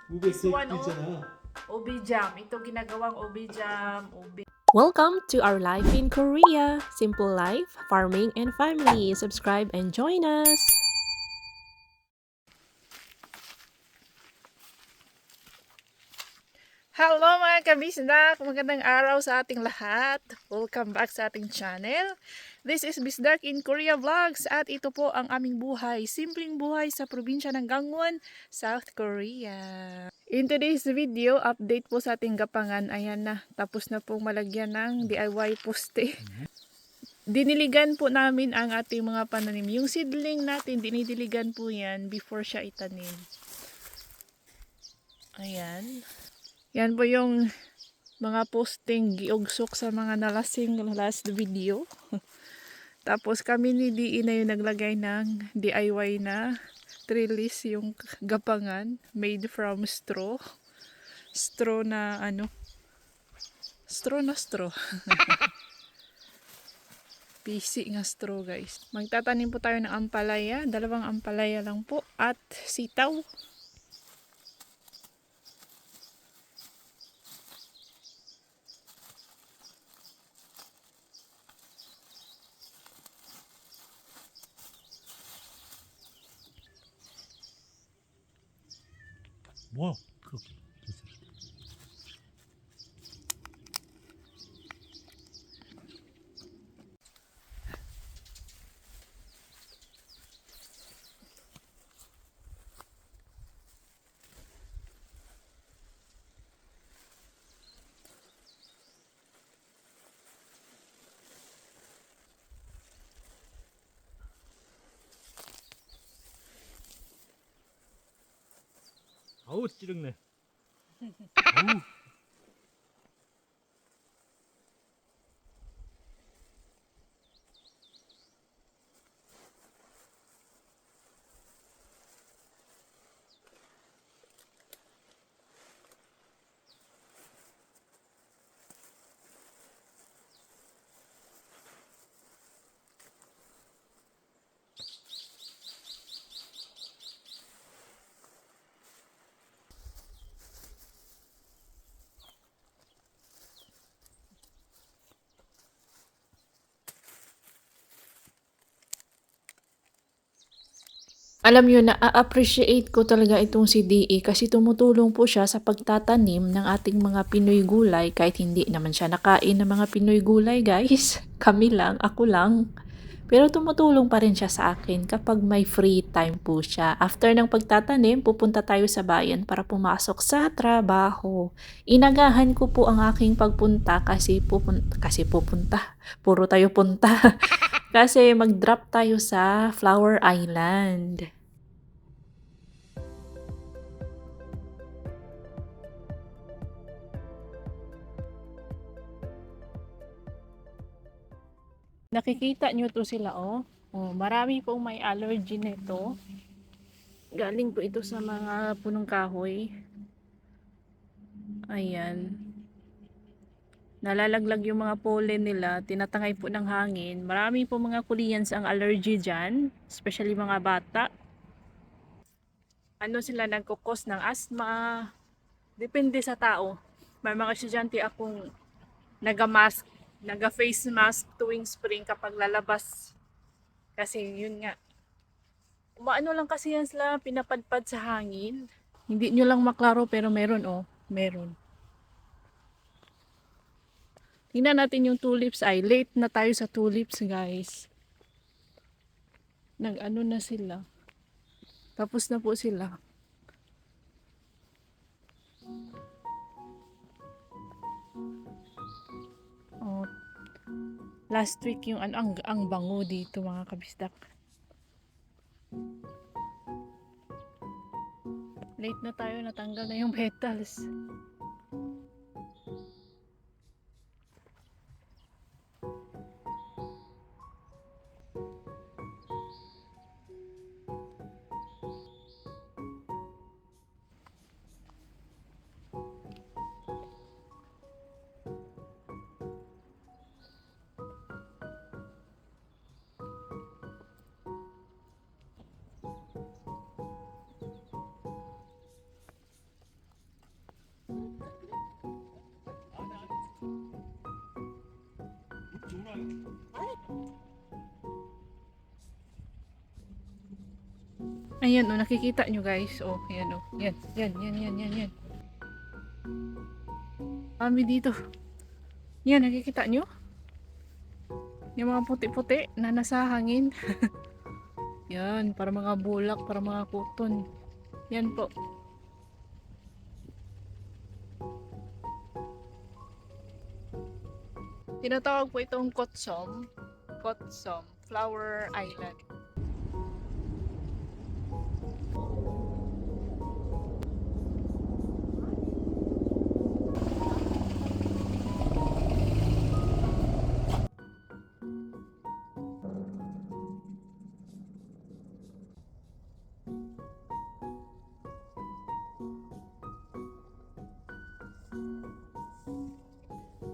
This one, Obi Jam. Ito ginagawang Obi Jam. Welcome to our life in Korea. Simple life, farming, and family. Subscribe and join us. Hello mga kabisdak! Magandang araw sa ating lahat. Welcome back sa ating channel. This is Bisdark in Korea Vlogs at ito po ang aming buhay. Simpleng buhay sa probinsya ng Gangwon, South Korea. In today's video, update po sa ating gapangan. Ayan na, tapos na pong malagyan ng DIY poste. Diniligan po namin ang ating mga pananim. Yung seedling natin, dinidiligan po yan before siya itanim. Ayan. Yan po yung mga posting giugsok sa mga nalasing last video. Tapos kami ni DE na yung naglagay ng DIY na trellis, yung gapangan made from straw. Straw na ano? Straw na straw. PC nga straw guys. Magtatanim po tayo ng ampalaya. 2 ampalaya lang po at sitaw. 뭐야? 그렇게 됐어. 아우 찌릉네. 아우. Alam nyo, na-appreciate ko talaga itong si DE kasi tumutulong po siya sa pagtatanim ng ating mga Pinoy gulay kahit hindi naman siya nakain ng mga Pinoy gulay guys. Kami lang, ako lang. Pero tumutulong pa rin siya sa akin kapag may free time po siya. After ng pagtatanim, pupunta tayo sa bayan para pumasok sa trabaho. Inagahan ko po ang aking pagpunta kasi pupunta. Puro tayo punta. Kasi mag-drop tayo sa Flower Island. Nakikita nyo to sila oh. Oh, marami pong may allergy nito. Galing po ito sa mga punong kahoy. Ayan. Nalalaglag yung mga pollen nila, tinatangay po ng hangin. Marami po mga Koreans ang allergy dyan, especially mga bata. Ano sila nagkukos ng asthma, depende sa tao. May mga estudyante akong naga-mask, naga-face mask tuwing spring kapag lalabas. Kasi yun nga, umaano lang kasi yan sila, pinapadpad sa hangin. Hindi nyo lang maklaro pero meron oh, meron. Tingnan natin yung tulips. Ay, late na tayo sa tulips, guys. Nag-ano na sila. Tapos na po sila. Oh, last week yung ang bango dito mga kabisdak. Late na tayo, natanggal na yung petals. Ayan, oh, nakikita nyo guys. Oh, ayan, oh. Yan, yan, yan, yan, yan, yan. Kami dito. Yan, nakikita nyo? Yung mga puti-puti na nasa hangin. Yan, para mga bulak, para mga kuton. Yan po. Tinatawag po itong Kotsom. Kotsom, Flower Island.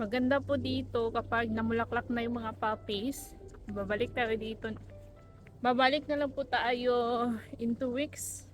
Maganda po dito kapag namulaklak na yung mga puppies. Babalik tayo dito. Babalik na lang po tayo in 2 weeks.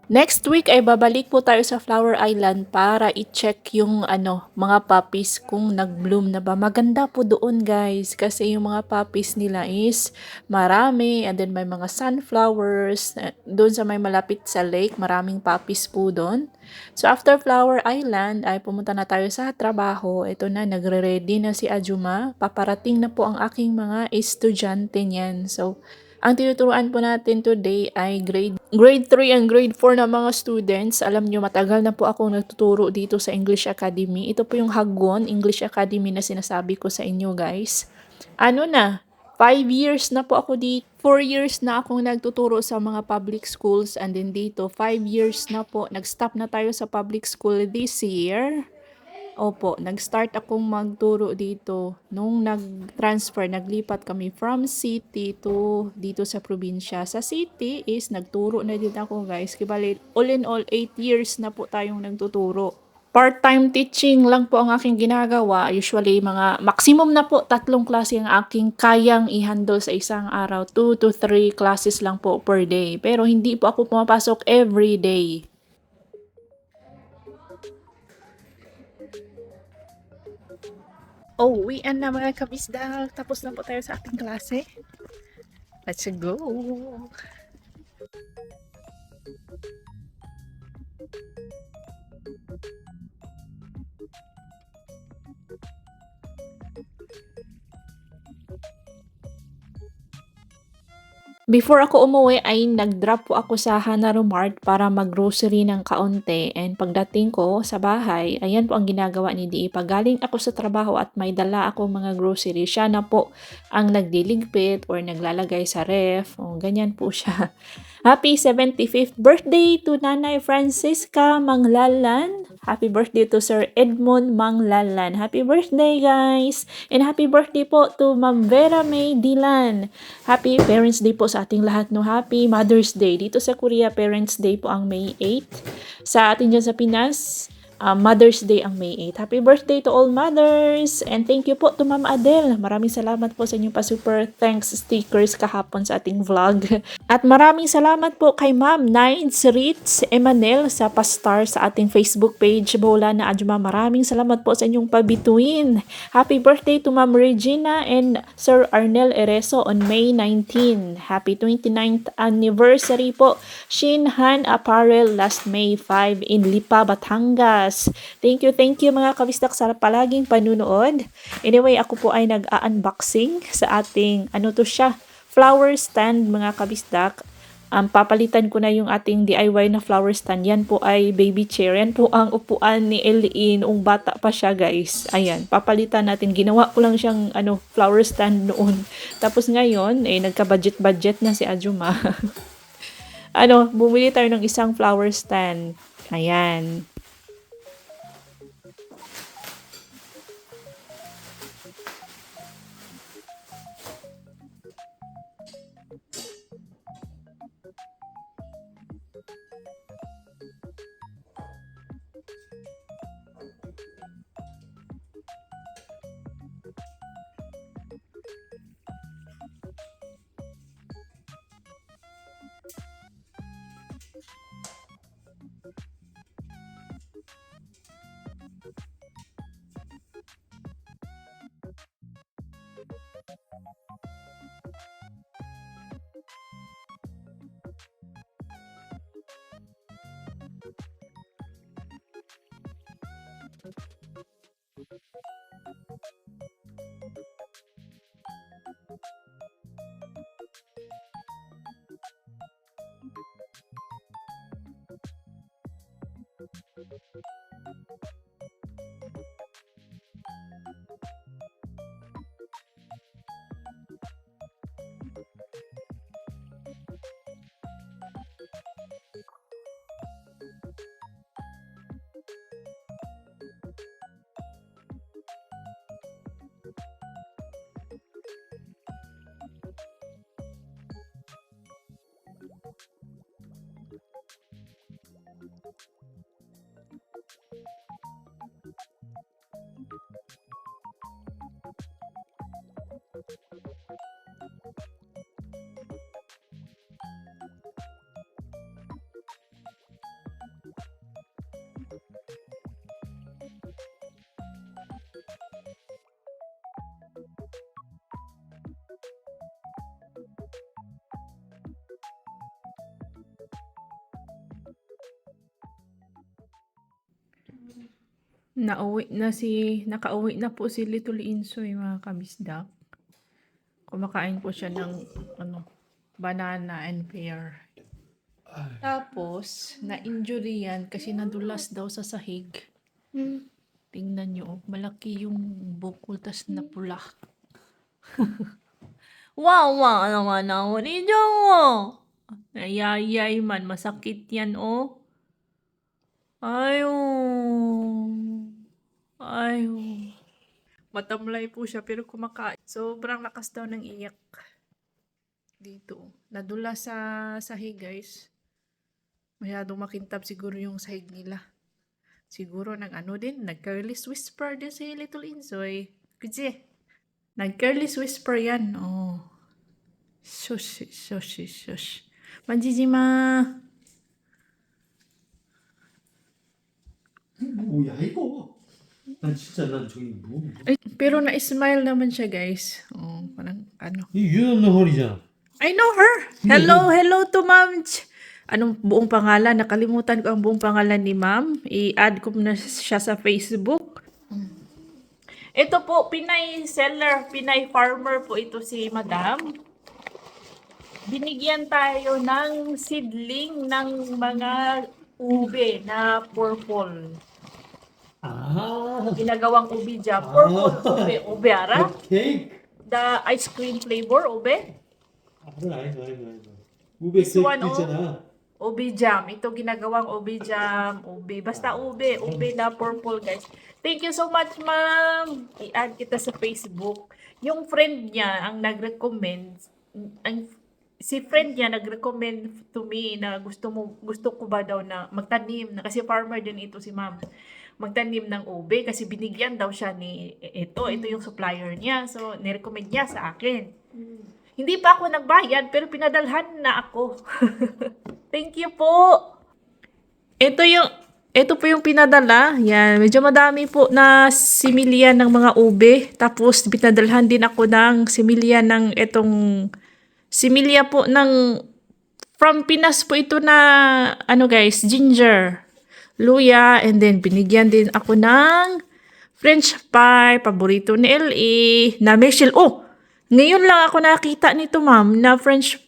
Next week ay babalik po tayo sa Flower Island para i-check yung mga puppies kung nag-bloom na ba. Maganda po doon guys kasi yung mga puppies nila is marami and then may mga sunflowers. Doon sa may malapit sa lake, maraming puppies po doon. So after Flower Island ay pumunta na tayo sa trabaho. Ito na, nagre-ready na si Ajuma. Paparating na po ang aking mga estudyante niyan. So ang tinuturuan po natin today ay grade 3 and grade 4 na mga students. Alam nyo, matagal na po ako nagtuturo dito sa English Academy. Ito po yung Hagwon English Academy na sinasabi ko sa inyo guys. 5 years na po ako dito. 4 years na akong nagtuturo sa mga public schools and then dito 5 years na po. Nag-stop na tayo sa public school this year. Opo, nag-start akong magturo dito nung naglipat kami from city to dito sa probinsya. Sa city is nagturo na din ako guys. Kibali, all in all, 8 years na po tayong nagtuturo. Part-time teaching lang po ang aking ginagawa. Usually, mga maximum na po 3 klase ang aking kayang i-handle sa isang araw. 2 to 3 classes lang po per day. Pero hindi po ako pumapasok every day. Oh, uwian na mga kabisdak. Tapos na po tayo sa ating klase. Let's go! Before ako umuwi ay nag-drop po ako sa Hanaro Mart para mag-grocery ng kaunti and pagdating ko sa bahay, ayan po ang ginagawa ni Di. Pagaling ako sa trabaho at may dala ako mga grocery, siya na po ang nagdiligpit or naglalagay sa ref. O, ganyan po siya. Happy 75th birthday to Nanay Francisca Manglalan. Happy birthday to Sir Edmond Manglalan. Happy birthday guys! And happy birthday po to Ma'am Vera May Dilan. Happy Parents Day po sa ating lahat. No, happy Mother's Day. Dito sa Korea, Parents Day po ang May 8. Sa atin dyan sa Pinas, Mother's Day ang May 8. Happy birthday to all mothers! And thank you po to Ma'am Adele. Maraming salamat po sa inyong pa-super thanks stickers kahapon sa ating vlog. At maraming salamat po kay Ma'am Nides Ritz Emanel sa pastar sa ating Facebook page. Bola na Ajuma. Maraming salamat po sa inyong pabituin. Happy birthday to Ma'am Regina and Sir Arnel Ereso on May 19. Happy 29th anniversary po. Shinhan Apparel last May 5 in Lipa, Batangas. Thank you mga kabisdak sa palaging panunood. Anyway, ako po ay nag-unboxing sa ating, flower stand mga kabisdak. Papalitan ko na yung ating DIY na flower stand. Yan po ay baby chair. Yan po ang upuan ni Ellie noong bata pa siya guys. Ayan, papalitan natin. Ginawa ko lang siyang flower stand noon. Tapos ngayon, nagka-budget na si Ajuma. Bumili tayo ng isang flower stand. Ayan. Nakauwi na po si Little Insoy, mga kabisdak. Kumakain po siya ng banana and pear. Tapos, na-injury yan kasi nadulas daw sa sahig. Tingnan nyo, malaki yung bukol tas napula. Wow, naman ako ni Jongo. Ayayay man, masakit yan, oh. Ayaw. Matamlay po siya pero kumakain. Sobrang lakas daw ng iyak. Dito. Nadula sa sahig, guys. Masyadong makintab siguro yung sahig nila. Siguro nag-careless whisper din si Little Insoy. Kasi, nag-careless whisper yan. Oh. Shush. 만지지마. 뭐야 이거? 난 진짜 저기 Pero na-smile naman siya, guys. Oh, parang 이 유연한 허리잖아. I know her. Hello to Ma'am. Anong buong pangalan? Nakalimutan ko ang buong pangalan ni Ma'am. I-add ko na siya sa Facebook. Ito po, Pinay seller, Pinay farmer po ito si Madam. Binigyan tayo ng seedling ng mga ube na purple. Ginagawang ube dyan. Purple ube ara? 케이크. The ice cream flavor ube? 알아. This 우베 one, 케이크 있잖아. Ube jam. Ito ginagawang ube jam. Ube. Basta ube. Ube na purple, guys. Thank you so much, ma'am. I-add kita sa Facebook. Yung friend niya ang nag-recommend, si friend niya nag-recommend to me na gusto ko ba daw na magtanim na, kasi farmer din ito si ma'am. Magtanim ng ube kasi binigyan daw siya ni ito yung supplier niya. So, nirecommend niya sa akin. Hindi pa ako nagbayad pero pinadalhan na ako. Thank you po. Ito po yung pinadala. Yan, medyo madami po na similya ng mga ube. Tapos pinadalhan din ako ng similya ng similya po ng from Pinas po ito na guys, ginger, luya, and then binigyan din ako ng French pie, paborito ni LA, na Michelle. Oh, ngayon lang ako nakita nito, ma'am, na French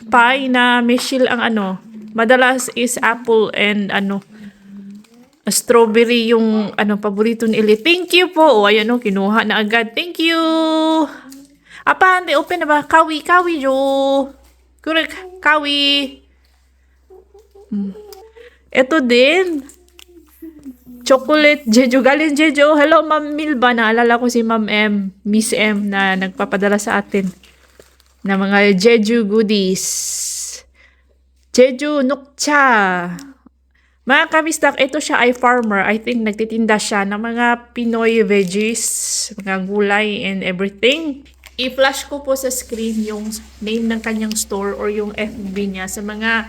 pie na Michelle ang madalas is apple and strawberry yung paborito ni LA. Thank you po. Oh, ayan kinuha na agad. Thank you. Apa, hindi open na ba? Kawi jo. Correct, kawi. Ito din. Chocolate Jeju. Galing Jeju. Hello, Ma'am Milba. Naalala ko si Ma'am M. Miss M na nagpapadala sa atin na mga Jeju goodies. Jeju Nukcha. Mga kabistak, ito siya ay farmer. I think nagtitinda siya ng mga Pinoy veggies, mga gulay and everything. I-flash ko po sa screen yung name ng kanyang store or yung FB niya sa mga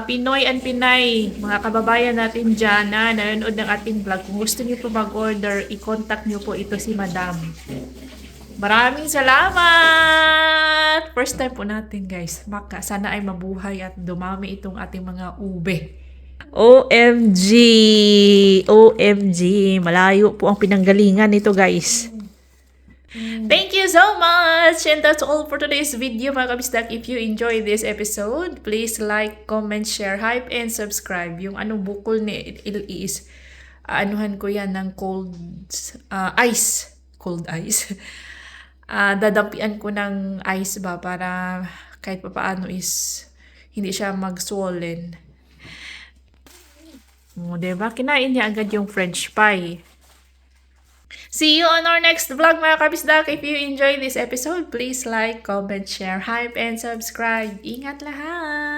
Pinoy and Pinay, mga kababayan natin dyan na nanonood ng ating vlog. Kung gusto niyo po mag-order, i-contact niyo po ito si Madam Maraming salamat! First time po natin guys. Sana ay mabuhay at dumami itong ating mga ube. OMG! OMG! Malayo po ang pinanggalingan nito guys. Thank you so much! And that's all for today's video mga kabisdak. If you enjoyed this episode, please like, comment, share, hype, and subscribe. Yung anong bukol ni is anuhan ko yan ng ice. Cold ice. Dadampian ko ng ice ba para kahit papaano is hindi siya mag-swollen. Diba? Kinain niya agad yung French pie. See you on our next vlog mga kabisdak. If you enjoyed this episode, please like, comment, share, hype, and subscribe. Ingat lahat!